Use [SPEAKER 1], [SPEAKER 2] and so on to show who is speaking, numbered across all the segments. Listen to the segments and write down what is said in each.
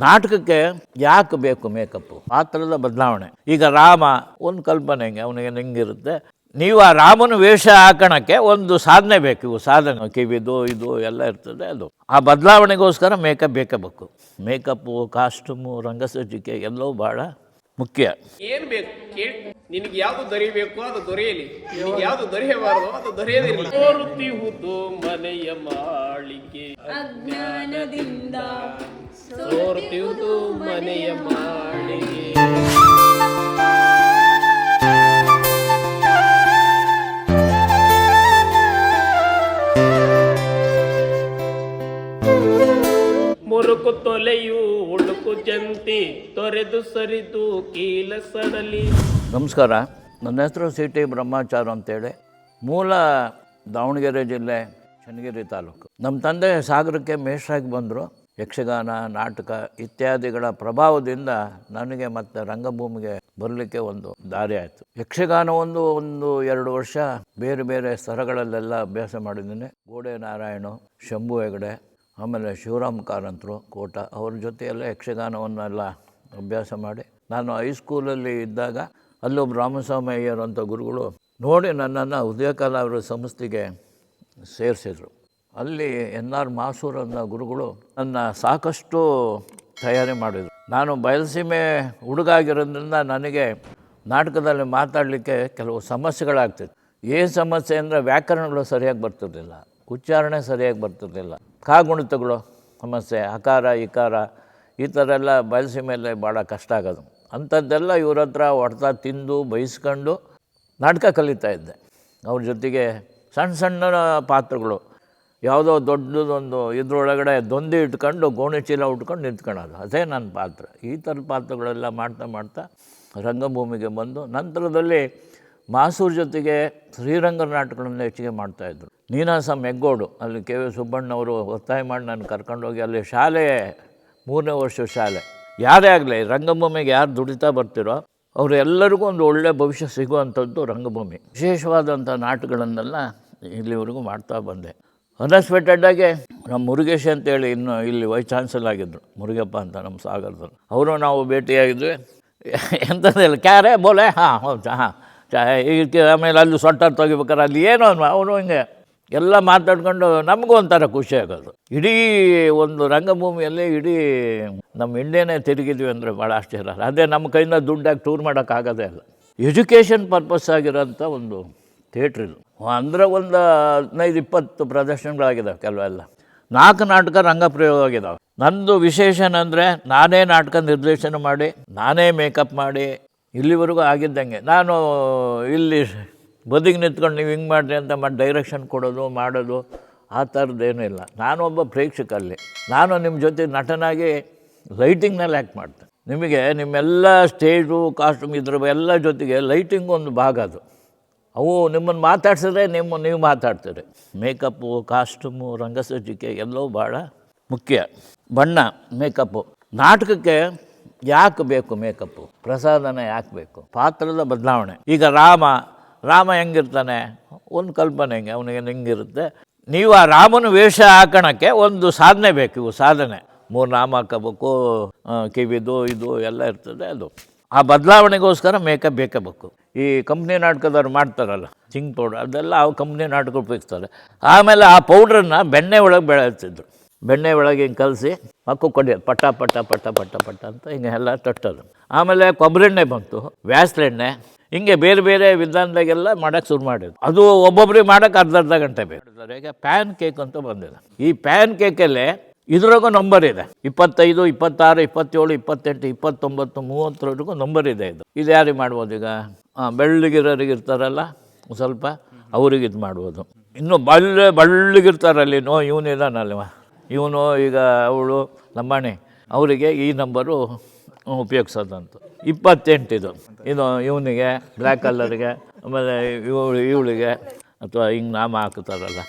[SPEAKER 1] ನಾಟಕಕ್ಕೆ ಯಾಕೆ ಬೇಕು ಮೇಕಪ್ಪು? ಪಾತ್ರದ ಬದಲಾವಣೆ. ಈಗ ರಾಮ ಒಂದು ಕಲ್ಪನೆ ಹೆಂಗೆ ಅವನಿಗೆ ಹೆಂಗಿರುತ್ತೆ, ನೀವು ಆ ರಾಮನ ವೇಷ ಹಾಕೋಣಕ್ಕೆ ಒಂದು ಸಾಧನೆ ಬೇಕು. ಇವು ಸಾಧನೆ, ಕಿವಿದು ಇದು ಎಲ್ಲ ಇರ್ತದೆ. ಅದು ಆ ಬದಲಾವಣೆಗೋಸ್ಕರ ಮೇಕಪ್ ಬೇಕೇ ಬೇಕು. ಮೇಕಪ್ಪು, ಕಾಸ್ಟ್ಯೂಮು, ರಂಗಸಜ್ಜಿಕೆ ಎಲ್ಲವೂ ಭಾಳ ಮುಖ್ಯ.
[SPEAKER 2] ಏನ್ ಬೇಕು ಕೇಳಿ, ನಿನಗೆ ಯಾವ್ದು ದೊರೆಯಬೇಕು ಅದು ದೊರೆಯಲಿ, ನಿನಗೆ ಯಾವ್ದು ದೊರೆಯಬಾರದು ಅದು ದೊರೆಯದಿರಲಿ. ಸೋರುತ್ತಿಹುದು ಮನೆಯ ಮಾಳಿಗೆ ಅಜ್ಞಾನದಿಂದ, ಸೋರುತ್ತಿಹುದು ಮನೆಯ ಮಾಳಿಗೆ. ಮುರುಕು ತೊಲೆಯು ಉಳುಕು ಜಂತಿ ತೊರೆದು ಸರಿದು ಕೀಲ ಸಡಲಿ.
[SPEAKER 1] ನಮಸ್ಕಾರ, ನನ್ನ ಹೆಸರು ಸಿ ಟಿ ಬ್ರಹ್ಮಾಚಾರ್ ಅಂತೇಳಿ. ಮೂಲ ದಾವಣಗೆರೆ ಜಿಲ್ಲೆ, ಚನ್ನಗಿರಿ ತಾಲೂಕು. ನಮ್ಮ ತಂದೆ ಸಾಗರಕ್ಕೆ ಮೇಷ್ಟ್ರಾಗಿ ಬಂದರು. ಯಕ್ಷಗಾನ, ನಾಟಕ ಇತ್ಯಾದಿಗಳ ಪ್ರಭಾವದಿಂದ ನನಗೆ ಮತ್ತು ರಂಗಭೂಮಿಗೆ ಬರಲಿಕ್ಕೆ ಒಂದು ದಾರಿ ಆಯಿತು. ಯಕ್ಷಗಾನ ಒಂದು 2 ವರ್ಷ ಬೇರೆ ಬೇರೆ ಸ್ತರಗಳಲ್ಲೆಲ್ಲ ಅಭ್ಯಾಸ ಮಾಡಿದ್ದೀನಿ. ಗೋಡೆ ನಾರಾಯಣ, ಶಂಭು ಹೆಗಡೆ, ಆಮೇಲೆ ಶಿವರಾಮ್ ಕಾರಂತರು, ಕೋಟ, ಅವ್ರ ಜೊತೆಯೆಲ್ಲ ಯಕ್ಷಗಾನವನ್ನೆಲ್ಲ ಅಭ್ಯಾಸ ಮಾಡಿ ನಾನು ಹೈಸ್ಕೂಲಲ್ಲಿ ಇದ್ದಾಗ ಅಲ್ಲೊಬ್ಬ ರಾಮಸ್ವಾಮಿ ಅಯ್ಯರ್ ಅಂತ ಗುರುಗಳು ನೋಡಿ ನನ್ನನ್ನು ಉದಯ ಕಲಾವಿದರ ಸಂಸ್ಥೆಗೆ ಸೇರಿಸಿದರು. ಅಲ್ಲಿ ಎನ್ ಆರ್ ಮಾಸೂರ್ ಅನ್ನೋ ಗುರುಗಳು ನನ್ನ ಸಾಕಷ್ಟು ತಯಾರಿ ಮಾಡಿದರು. ನಾನು ಬಯಲುಸೀಮೆ ಹುಡುಗ ಆಗಿರೋದ್ರಿಂದ ನನಗೆ ನಾಟಕದಲ್ಲಿ ಮಾತಾಡಲಿಕ್ಕೆ ಕೆಲವು ಸಮಸ್ಯೆಗಳಾಗ್ತಿತ್ತು. ಏನು ಸಮಸ್ಯೆ ಅಂದರೆ ವ್ಯಾಕರಣಗಳು ಸರಿಯಾಗಿ ಬರ್ತಿರಲಿಲ್ಲ, ಉಚ್ಚಾರಣೆ ಸರಿಯಾಗಿ ಬರ್ತಿರಲಿಲ್ಲ, ಕಾಗುಣಿತಗಳು ಸಮಸ್ಯೆ, ಅಕಾರ ಇಕಾರ ಈ ಥರ ಎಲ್ಲ ಬಯಲುಸೀಮೆಯಲ್ಲಿ ಭಾಳ ಕಷ್ಟ ಆಗೋದು. ಅಂಥದ್ದೆಲ್ಲ ಇವ್ರ ಹತ್ರ ಹೊಡ್ತಾ ತಿಂದು ಬಯಸ್ಕೊಂಡು ನಾಟಕ ಕಲಿತಾ ಇದ್ದೆ. ಅವ್ರ ಜೊತೆಗೆ ಸಣ್ಣ ಸಣ್ಣ ಪಾತ್ರಗಳು, ಯಾವುದೋ ದೊಡ್ಡದೊಂದು ಇದ್ರೊಳಗಡೆ ದೊಂದಿ ಇಟ್ಕೊಂಡು ಗೋಣಿ ಚೀಲ ಉಟ್ಕೊಂಡು ನಿಂತ್ಕೊಳ್ಳೋದು, ಅದೇ ನನ್ನ ಪಾತ್ರ. ಈ ಥರದ ಪಾತ್ರಗಳೆಲ್ಲ ಮಾಡ್ತಾ ಮಾಡ್ತಾ ರಂಗಭೂಮಿಗೆ ಬಂದು ನಂತರದಲ್ಲಿ ಮಾಸೂರ್ ಜೊತೆಗೆ ಶ್ರೀರಂಗ ನಾಟಕಗಳನ್ನು ಹೆಚ್ಚಿಗೆ ಮಾಡ್ತಾಯಿದ್ರು. ನೀನಾಸಂ ಹೆಗ್ಗೋಡು ಅಲ್ಲಿ ಕೆ ವಿ ಸುಬ್ಬಣ್ಣವರು ಒತ್ತಾಯ ಮಾಡಿ ನಾನು ಕರ್ಕೊಂಡೋಗಿ ಅಲ್ಲಿ ಶಾಲೆ 3ನೇ ವರ್ಷ ಶಾಲೆ. ಯಾರೇ ಆಗಲಿ ರಂಗಭೂಮಿಗೆ ಯಾರು ದುಡಿತಾ ಬರ್ತಿರೋ ಅವರು ಎಲ್ಲರಿಗೂ ಒಂದು ಒಳ್ಳೆಯ ಭವಿಷ್ಯ ಸಿಗುವಂಥದ್ದು ರಂಗಭೂಮಿ. ವಿಶೇಷವಾದಂಥ ನಾಟಕಗಳನ್ನೆಲ್ಲ ಇಲ್ಲಿವರೆಗೂ ಮಾಡ್ತಾ ಬಂದೆ. ಅನ್ಎಕ್ಸ್ಪೆಕ್ಟೆಡಾಗಿ ನಮ್ಮ ಮುರುಗೇಶ್ ಅಂತೇಳಿ ಇನ್ನು ಇಲ್ಲಿ ವೈಸ್ ಚಾನ್ಸಲರ್ ಆಗಿದ್ದರು, ಮುರುಗಪ್ಪ ಅಂತ ನಮ್ಮ ಸಾಗರದಲ್ಲಿ. ಅವರು ನಾವು ಭೇಟಿಯಾಗಿದ್ವಿ. ಎಂಥದ್ದಿಲ್ಲ, ಕ್ಯಾರೆ ಬೋಲೆ, ಹಾಂ ಹೌದು, ಹಾಂ ಈಗ ಆಮೇಲೆ ಅಲ್ಲಿ ಸೊಟ್ಟ ತೆಗಿಬೇಕಾರೆ ಅಲ್ಲಿ ಏನೋ ಅವನು ಹಿಂಗೆ ಎಲ್ಲ ಮಾತಾಡ್ಕೊಂಡು ನಮಗೂ ಒಂಥರ ಖುಷಿ ಆಗೋದು. ಇಡೀ ಒಂದು ರಂಗಭೂಮಿಯಲ್ಲಿ ಇಡೀ ನಮ್ಮ ಇಂಡಿಯಾನೇ ತಿರುಗಿದ್ವಿ ಅಂದರೆ ಭಾಳ ಆಶ್ಚರ್ಯ. ಅದೇ ನಮ್ಮ ಕೈಯಿಂದ ದುಡ್ಡಾಗಿ ಟೂರ್ ಮಾಡೋಕ್ಕಾಗೋದೇ ಇಲ್ಲ. ಎಜುಕೇಷನ್ ಪರ್ಪಸ್ ಆಗಿರೋಂಥ ಒಂದು ಥಿಯೇಟ್ರ್ ಇದು. ಅಂದರೆ ಒಂದು 15-20 ಪ್ರದರ್ಶನಗಳಾಗಿದ್ದಾವೆ. ಕೆಲವೆಲ್ಲ 4 ನಾಟಕ ರಂಗಪ್ರಯೋಗ ಆಗಿದ್ದಾವೆ. ನಂದು ವಿಶೇಷ ಅಂದರೆ ನಾನೇ ನಾಟಕ ನಿರ್ದೇಶನ ಮಾಡಿ, ನಾನೇ ಮೇಕಪ್ ಮಾಡಿ ಇಲ್ಲಿವರೆಗೂ ಆಗಿದ್ದಂಗೆ. ನಾನು ಇಲ್ಲಿ ಬದಿಗೆ ನಿಂತ್ಕೊಂಡು ನೀವು ಹಿಂಗೆ ಮಾಡಿರಿ ಅಂತ ಮಾಡಿ ಡೈರೆಕ್ಷನ್ ಕೊಡೋದು ಮಾಡೋದು ಆ ಥರದ್ದೇನೂ ಇಲ್ಲ. ನಾನೊಬ್ಬ ಪ್ರೇಕ್ಷಕ. ಅಲ್ಲಿ ನಾನು ನಿಮ್ಮ ಜೊತೆ ನಟನಾಗಿ ಲೈಟಿಂಗ್ನಲ್ಲಿ ಆ್ಯಕ್ಟ್ ಮಾಡ್ತೇನೆ. ನಿಮಗೆ ನಿಮ್ಮೆಲ್ಲ ಸ್ಟೇಜು ಕಾಸ್ಟ್ಯೂಮ್ ಇದ್ರ ಎಲ್ಲ ಜೊತೆಗೆ ಲೈಟಿಂಗು ಒಂದು ಭಾಗ. ಅದು ಅವು ನಿಮ್ಮನ್ನು ಮಾತಾಡ್ಸಿದ್ರೆ ನೀವು ಮಾತಾಡ್ತೀರಿ. ಮೇಕಪ್ಪು, ಕಾಸ್ಟ್ಯೂಮು, ರಂಗಸಜ್ಜಿಕೆ ಎಲ್ಲವೂ ಭಾಳ ಮುಖ್ಯ. ಬಣ್ಣ, ಮೇಕಪ್ಪು. ನಾಟಕಕ್ಕೆ ಯಾಕೆ ಬೇಕು ಮೇಕಪ್ಪು? ಪ್ರಸಾದನ ಯಾಕೆ ಬೇಕು? ಪಾತ್ರದ ಬದಲಾವಣೆ. ಈಗ ರಾಮ ಹೆಂಗಿರ್ತಾನೆ, ಒಂದು ಕಲ್ಪನೆ ಹೆಂಗೆ ಅವನಿಗೆ ಹೆಂಗಿರುತ್ತೆ, ನೀವು ಆ ರಾಮನ ವೇಷ ಹಾಕೋಣಕ್ಕೆ ಒಂದು ಸಾಧನೆ ಬೇಕು. ಇವು ಸಾಧನೆ. 3 ನಾಮ ಹಾಕೋಬೇಕು, ಕಿವಿದು ಇದು ಎಲ್ಲ ಇರ್ತದೆ. ಅದು ಆ ಬದಲಾವಣೆಗೋಸ್ಕರ ಮೇಕಪ್ ಬೇಕೇ ಬೇಕು. ಈ ಕಂಪ್ನಿ ನಾಟಕದವ್ರು ಮಾಡ್ತಾರಲ್ಲ ಚಿಂಗ್ ಪೌಡ್ರ್, ಅದೆಲ್ಲ ಆ ಕಂಪ್ನಿ ನಾಟಕ ಉಪಯೋಗಿಸ್ತಾರೆ. ಆಮೇಲೆ ಆ ಪೌಡ್ರನ್ನ ಬೆಣ್ಣೆ ಒಳಗೆ ಬೆಳೆಸ್ತಿದ್ರು. ಬೆಣ್ಣೆ ಒಳಗೆ ಹಿಂಗೆ ಕಲಸಿ ಮಕ್ಕು ಕೊಡಿಯೋದು, ಪಟ್ಟ ಪಟ್ಟ ಪಟ್ಟ ಪಟ್ಟ ಪಟ್ಟ ಅಂತ ಹಿಂಗೆ ಎಲ್ಲ ತಟ್ಟೋದು. ಆಮೇಲೆ ಕೊಬ್ಬರೆಣ್ಣೆ ಬಂತು, ವ್ಯಾಸ್ಲೆಣ್ಣೆ, ಹಿಂಗೆ ಬೇರೆ ಬೇರೆ ವಿಧಾನದಾಗೆಲ್ಲ ಮಾಡೋಕ್ಕೆ ಶುರು ಮಾಡಿದ್ರು. ಅದು ಒಬ್ಬೊಬ್ರಿಗೆ ಮಾಡೋಕ್ಕೆ ಅರ್ಧ ಗಂಟೆ ಬೇಕು. ಈಗ ಪ್ಯಾನ್ ಕೇಕ್ ಅಂತ ಬಂದಿದೆ. ಈ ಪ್ಯಾನ್ ಕೇಕಲ್ಲೇ ಇದ್ರಾಗೂ ನಂಬರ್ ಇದೆ. 25, 26, 27, 28, 29, 30ವರೆಗೂ ನಂಬರ್ ಇದೆ. ಇದು ಯಾರಿಗೆ ಮಾಡ್ಬೋದು? ಈಗ ಬೆಳ್ಳಗಿರೋರಿಗೆ ಇರ್ತಾರಲ್ಲ ಸ್ವಲ್ಪ, ಅವ್ರಿಗೆ ಇದು ಮಾಡ್ಬೋದು. ಇನ್ನು ಬಳ್ಳಗಿರ್ತಾರಲ್ಲಿ ಇವನು ಇದಾನಲ್ವ, ಇವನು ಈಗ ಅವಳು ಲಂಬಾಣಿ, ಅವರಿಗೆ ಈ ನಂಬರು ಉಪಯೋಗಿಸೋದಂತ. 28 ಇದು ಇವನಿಗೆ ಬ್ಲ್ಯಾಕ್ ಕಲರ್ಗೆ, ಆಮೇಲೆ ಇವಳಿಗೆ ಅಥವಾ ಹಿಂಗೆ ನಾಮ ಹಾಕ್ತಾರಲ್ಲ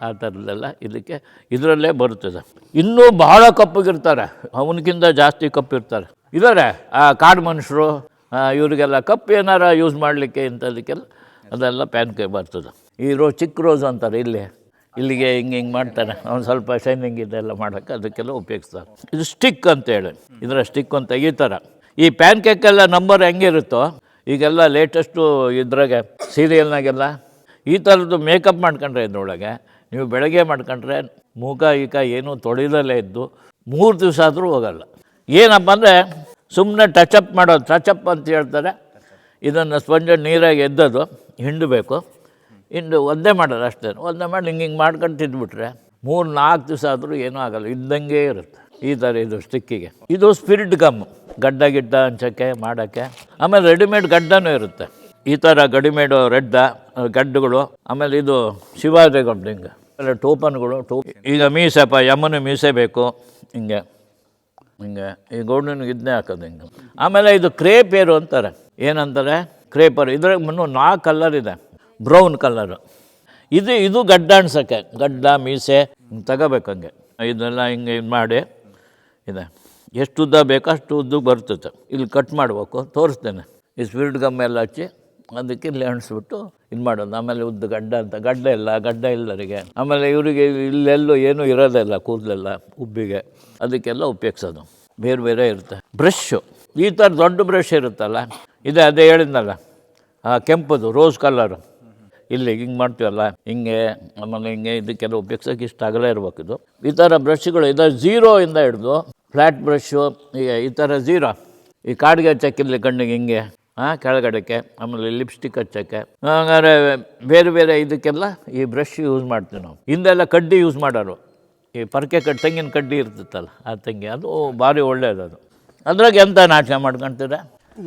[SPEAKER 1] ಆ ಥರದ್ದೆಲ್ಲ ಇದರಲ್ಲೇ ಬರುತ್ತದೆ. ಇನ್ನೂ ಬಹಳ ಕಪ್ಪಗಿರ್ತಾರೆ, ಅವನಕ್ಕಿಂತ ಜಾಸ್ತಿ ಕಪ್ಪಿರ್ತಾರೆ ಇದ್ದಾರೆ. ಕಾಡು ಮನುಷ್ಯರು ಇವರಿಗೆಲ್ಲ ಕಪ್ಪು ಏನಾರ ಯೂಸ್ ಮಾಡಲಿಕ್ಕೆ ಇಂಥದಕ್ಕೆಲ್ಲ ಅದೆಲ್ಲ ಪ್ಯಾನ್ ಕೇಕ್ ಬರ್ತದೆ. ಈ ಚಿಕ್ಕ ರೋಸ್ ಅಂತಾರೆ ಇಲ್ಲಿ, ಇಲ್ಲಿಗೆ ಹಿಂಗೆ ಮಾಡ್ತಾನೆ ಅವ್ನು ಸ್ವಲ್ಪ ಶೈನಿಂಗ್ ಇದೆಲ್ಲ ಮಾಡೋಕ್ಕೆ ಅದಕ್ಕೆಲ್ಲ ಉಪಯೋಗಿಸ್ತಾರೆ. ಇದು ಸ್ಟಿಕ್ ಅಂತೇಳಿ, ಇದರ ಸ್ಟಿಕ್ ಅಂತ ಈ ಥರ. ಈ ಪ್ಯಾನ್ ಕೇಕೆಲ್ಲ ನಂಬರ್ ಹೆಂಗಿರುತ್ತೋ ಈಗೆಲ್ಲ ಲೇಟೆಸ್ಟು ಇದ್ರಾಗೆ ಸೀರಿಯಲ್ನಾಗೆಲ್ಲ ಈ ಥರದ್ದು ಮೇಕಪ್ ಮಾಡ್ಕೊಂಡ್ರೆ ಇದ್ರೊಳಗೆ ನೀವು ಬೆಳಗ್ಗೆ ಮಾಡ್ಕೊಂಡ್ರೆ ಮುಖ ಈಕ ಏನೂ ತೊಳಿದಲ್ಲೇ ಇದ್ದು 3 ದಿವಸ ಆದರೂ ಹೋಗಲ್ಲ. ಏನಪ್ಪ ಅಂದರೆ ಸುಮ್ಮನೆ ಟಚಪ್ ಮಾಡೋದು, ಟಚಪ್ ಅಂತ ಹೇಳ್ತಾರೆ. ಇದನ್ನು ಸ್ಪಂಜ್ ನೀರಾಗಿ ಎದ್ದದು ಹಿಂಡಬೇಕು, ಒಂದೇ ಮಾಡೋದು ಅಷ್ಟೇ. ಒಂದೇ ಮಾಡಿ ಹಿಂಗೆ ಮಾಡ್ಕೊಂಡು ತಿಂದ್ಬಿಟ್ರೆ 3-4 ದಿವಸ ಆದರೂ ಏನೂ ಆಗಲ್ಲ, ಇದ್ದಂಗೆ ಇರುತ್ತೆ. ಈ ಥರ ಇದು ಸ್ಟಿಕ್ಕಿಗೆ. ಇದು ಸ್ಪಿರಿಟ್ ಗಮ್, ಗಡ್ಡ ಗಿಡ್ಡ ಹಂಚೋಕ್ಕೆ ಮಾಡೋಕ್ಕೆ. ಆಮೇಲೆ ರೆಡಿಮೇಡ್ ಗಡ್ಡನೂ ಇರುತ್ತೆ, ಈ ಥರ ರೆಡಿಮೇಡು ಗಡ್ಡಗಳು. ಆಮೇಲೆ ಇದು ಶಿವಾಜಿ ಗಡ್ಡ ಹಿಂಗೆ, ಆಮೇಲೆ ಟೋಪನ್ಗಳು. ಈಗ ಮೀಸೆಪ್ಪ ಯಮ್ಮನ ಮೀಸೆ ಬೇಕು ಹಿಂಗೆ ಹಿಂಗೆ, ಈ ಗೌಡನಿಗೆ ಇದನ್ನೇ ಹಾಕೋದು ಹಿಂಗೆ. ಆಮೇಲೆ ಇದು ಕ್ರೇಪೇರು ಅಂತಾರೆ. ಏನಂತಾರೆ ಕ್ರೇಪರ್. ಇದ್ರಾಗ 4 ಕಲರ್ ಇದೆ, ಬ್ರೌನ್ ಕಲರು. ಇದು ಗಡ್ಡ ಅನ್ಸೋಕ್ಕೆ, ಗಡ್ಡ ಮೀಸೆ ಹಿಂಗೆ ತಗೋಬೇಕು ಹಂಗೆ. ಇದೆಲ್ಲ ಹಿಂಗೆ ಇದು ಮಾಡಿ ಇದೆ, ಎಷ್ಟು ಉದ್ದ ಬೇಕೋ ಅಷ್ಟು ಉದ್ದ ಬರ್ತದೆ. ಇಲ್ಲಿ ಕಟ್ ಮಾಡಬೇಕು, ತೋರಿಸ್ತೇನೆ. ಈ ಸ್ಪಿರಿಟ್ ಗಮ್ ಎಲ್ಲ ಹಚ್ಚಿ ಅದಕ್ಕೆ ಇಲ್ಲಿ ಅಣಿಸ್ಬಿಟ್ಟು ಇದು ಮಾಡೋದು. ಆಮೇಲೆ ಉದ್ದ ಗಡ್ಡ ಅಂತ, ಗಡ್ಡ ಇಲ್ಲರಿಗೆ. ಆಮೇಲೆ ಇವರಿಗೆ ಇಲ್ಲೆಲ್ಲೂ ಏನೂ ಇರೋದಿಲ್ಲ, ಕೂದಲೆಲ್ಲ ಉಬ್ಬಿಗೆ, ಅದಕ್ಕೆಲ್ಲ ಉಪಯೋಗಿಸೋದು. ಬೇರೆ ಬೇರೆ ಇರುತ್ತೆ. ಬ್ರಷ್ಷು ಈ ಥರ ದೊಡ್ಡ ಬ್ರಷ್ ಇರುತ್ತಲ್ಲ, ಇದೆ ಅದೇ ಹೇಳಿದ್ನಲ್ಲ ಕೆಂಪದು ರೋಸ್ ಕಲರು. ಇಲ್ಲಿ ಹಿಂಗೆ ಮಾಡ್ತೀವಲ್ಲ ಹಿಂಗೆ, ಆಮೇಲೆ ಹಿಂಗೆ ಇದಕ್ಕೆಲ್ಲ ಉಪಯೋಗಿಸೋಕೆ ಇಷ್ಟ ಅಗಲ ಇರ್ಬೇಕು. ಇದು ಈ ಥರ ಬ್ರಷ್ಗಳು ಇದು 0ಇಂದ ಹಿಡಿದು ಫ್ಲ್ಯಾಟ್ ಬ್ರಷ್ಷು, ಈ ಥರ 0 ಈ ಕಾಡಿಗೆ ಹಚ್ಚಕ್ಕೆ ಇಲ್ಲಿ ಕಣ್ಣಿಗೆ ಹಿಂಗೆ ಕೆಳಗಡೆಗೆ. ಆಮೇಲೆ ಲಿಪ್ಸ್ಟಿಕ್ ಹಚ್ಚೋಕ್ಕೆ. ಹಂಗಾರೆ ಬೇರೆ ಬೇರೆ ಇದಕ್ಕೆಲ್ಲ ಈ ಬ್ರಷ್ ಯೂಸ್ ಮಾಡ್ತೀವಿ ನಾವು. ಹಿಂದೆಲ್ಲ ಕಡ್ಡಿ ಯೂಸ್ ಮಾಡೋರು, ಈ ಪರ್ಕೆ ತೆಂಗಿನ ಕಡ್ಡಿ ಇರ್ತಿತ್ತಲ್ಲ ಆ ತೆಂಗಿ, ಅದು ಭಾರಿ ಒಳ್ಳೆಯದು. ಅದು ಅದ್ರಾಗ ಎಂತ ನಾಶ ಮಾಡ್ಕೊಳ್ತೀರ.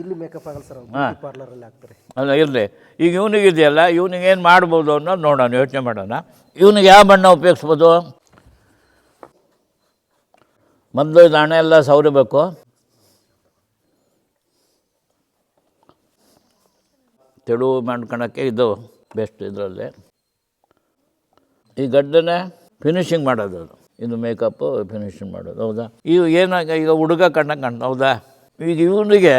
[SPEAKER 3] ಇಲ್ಲಿ ಮೇಕಪ್ ಆಗಲ್ಲ ಸರ್, ಪಾರ್ಲರಲ್ಲಿ ಆಗ್ತಾರೆ.
[SPEAKER 1] ಅಲ್ಲ ಇರಲಿ, ಈಗ ಇವನಿಗೆ ಇದೆಯಲ್ಲ, ಇವನಿಗೆ ಏನು ಮಾಡ್ಬೋದು ಅನ್ನೋದು ನೋಡೋಣ, ಯೋಚನೆ ಮಾಡೋಣ. ಇವನಿಗೆ ಯಾವ ಬಣ್ಣ ಉಪಯೋಗಿಸ್ಬೋದು? ಮೊದಲು ಇದು ಹಣೆ ಎಲ್ಲ ಸವರಬೇಕು. ತೆಳು ಮಾಡ್ಕೊಳಕ್ಕೆ ಇದು ಬೆಸ್ಟ್. ಇದರಲ್ಲಿ ಈ ಗಡ್ಡನೇ ಫಿನಿಷಿಂಗ್ ಮಾಡೋದು, ಇದು ಮೇಕಪ್ಪು ಫಿನಿಷಿಂಗ್ ಮಾಡೋದು. ಹೌದಾ? ಇವು ಏನಾಗ ಈಗ ಹುಡುಗ ಕಾಣ್ತಾ, ಹೌದಾ? ಈಗ ಇವನಿಗೆ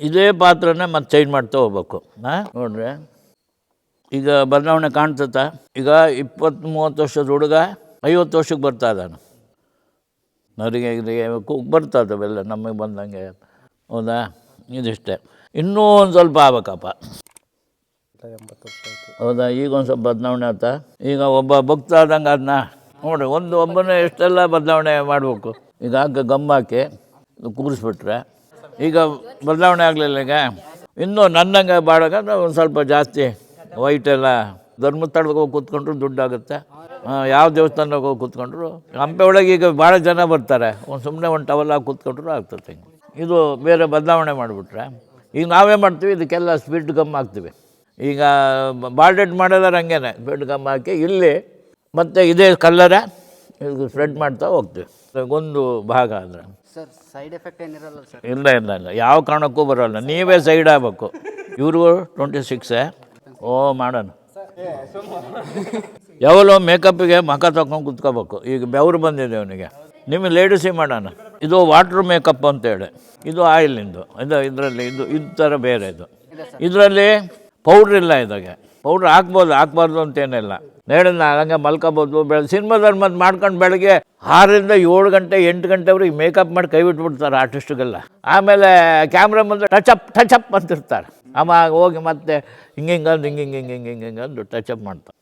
[SPEAKER 1] ಇದೇ ಪಾತ್ರನೇ ಮತ್ತೆ ಚೇಂಜ್ ಮಾಡ್ತಾ ಹೋಗ್ಬೇಕು. ನೋಡ್ರಿ, ಈಗ ಬದಲಾವಣೆ ಕಾಣ್ತತ್ತ. ಈಗ 20-30 ವರ್ಷದ ಹುಡುಗ 50 ವರ್ಷಕ್ಕೆ ಬರ್ತಾ ಇದ್ದಾನೆ. ನರಿಗೆ ಬರ್ತದೆ ಅವೆಲ್ಲ ನಮಗೆ ಬಂದಂಗೆ. ಹೌದಾ? ಇದಿಷ್ಟೇ. ಇನ್ನೂ ಒಂದು ಸ್ವಲ್ಪ ಆಗ್ಬೇಕಪ್ಪ.
[SPEAKER 3] 80 ವರ್ಷ ಆಯಿತು.
[SPEAKER 1] ಹೌದಾ? ಈಗ ಒಂದು ಸ್ವಲ್ಪ ಬದಲಾವಣೆ ಆಯ್ತಾ? ಈಗ ಒಬ್ಬ ಭಕ್ತ ಆದಂಗೆ ಅದನ್ನ ನೋಡ್ರಿ, ಒಬ್ಬನೇ ಎಷ್ಟೆಲ್ಲ ಬದಲಾವಣೆ ಮಾಡಬೇಕು. ಈಗ ಗಮ್ಮಾಕಿ ಕೂರಿಸ್ಬಿಟ್ರೆ ಈಗ ಬದಲಾವಣೆ ಆಗಲಿಲ್ಲ. ಈಗ ಇನ್ನೂ ನನ್ನಂಗೆ ಬಾಳಾಗ ಒಂದು ಸ್ವಲ್ಪ ಜಾಸ್ತಿ ವೈಟೆಲ್ಲ ಧರ್ಮಸ್ಥಳಕ್ಕೆ ಹೋಗಿ ಕೂತ್ಕೊಂಡ್ರು ದುಡ್ಡಾಗುತ್ತೆ. ಯಾವ ದೇವಸ್ಥಾನಕ್ಕೆ ಹೋಗಿ ಕೂತ್ಕೊಂಡ್ರು, ಹಂಪೆ ಒಳಗೆ ಈಗ ಭಾಳ ಜನ ಬರ್ತಾರೆ, ಸುಮ್ಮನೆ ಒಂದು ಟವಲ್ ಹಾಕಿ ಕೂತ್ಕೊಂಡ್ರು ಆಗ್ತದೆ. ಇದು ಬೇರೆ ಬದಲಾವಣೆ ಮಾಡಿಬಿಟ್ರೆ ಈಗ ನಾವೇ ಮಾಡ್ತೀವಿ, ಇದಕ್ಕೆಲ್ಲ ಸ್ಪಿರಿಟ್ ಗಮ್ ಹಾಕ್ತೀವಿ. ಈಗ ಬಾಲ್ಡೆಡ್ ಮಾಡೋದಾರೆ ಹಂಗೇನೆ ಸ್ಪಿರಿಟ್ ಗಮ್ ಹಾಕಿ ಇಲ್ಲಿ ಮತ್ತು ಇದೇ ಕಲ್ಲರೇ ಇದು ಸ್ಪ್ರೆಡ್ ಮಾಡ್ತಾ ಹೋಗ್ತೀವಿ. ಒಂದು ಭಾಗ ಆದರೆ
[SPEAKER 3] ಸರ್ ಸೈಡ್ ಎಫೆಕ್ಟ್ ಏನಿರಲ್ಲ ಸರ್?
[SPEAKER 1] ಇಲ್ಲ, ಯಾವ ಕಾರಣಕ್ಕೂ ಬರೋಲ್ಲ. ನೀವೇ ಸೈಡ್ ಆಗಬೇಕು. ಇವರು 26 ಮಾಡೋಣ. ಯಾವಲೋ ಮೇಕಪ್ಪಿಗೆ ಮಖ ತಗೊಂಡು ಕುತ್ಕೋಬೇಕು. ಈಗ ಬೆವರು ಬಂದಿದೆ ಅವನಿಗೆ. ನಿಮಗೆ ಲೇಡೀಸಿಗೆ ಮಾಡೋಣ. ಇದು ವಾಟ್ರ್ ಮೇಕಪ್ ಅಂತೇಳಿ, ಇದು ಆಯಿಲಿಂದು. ಇದರಲ್ಲಿ ಇದು ಥರ ಬೇರೆ. ಇದರಲ್ಲಿ ಪೌಡ್ರ್ ಇಲ್ಲ. ಇದಾಗೆ ಪೌಡ್ರ್ ಹಾಕ್ಬಾರ್ದು ಅಂತೇನಿಲ್ಲ. ಹೇಳಿದ್ನ ಹಂಗೆ ಮಲ್ಕೋಬೋದು. ಸಿನಿಮಾದಲ್ಲಿ ಮತ್ತೆ ಮಾಡ್ಕೊಂಡು ಬೆಳಗ್ಗೆ 6ರಿಂದ 7 ಗಂಟೆ 8 ಗಂಟೆವರೆಗೆ ಮೇಕಪ್ ಮಾಡಿ ಕೈ ಬಿಟ್ಬಿಡ್ತಾರೆ ಆರ್ಟಿಸ್ಟ್ಗೆಲ್ಲ. ಆಮೇಲೆ ಕ್ಯಾಮ್ರಾ ಮುಂದೆ ಟಚಪ್ ಅಂತಿರ್ತಾರೆ. ಆವಾಗ ಹೋಗಿ ಮತ್ತೆ ಹಿಂಗೆ ಟಚಪ್ ಮಾಡ್ತಾರೆ.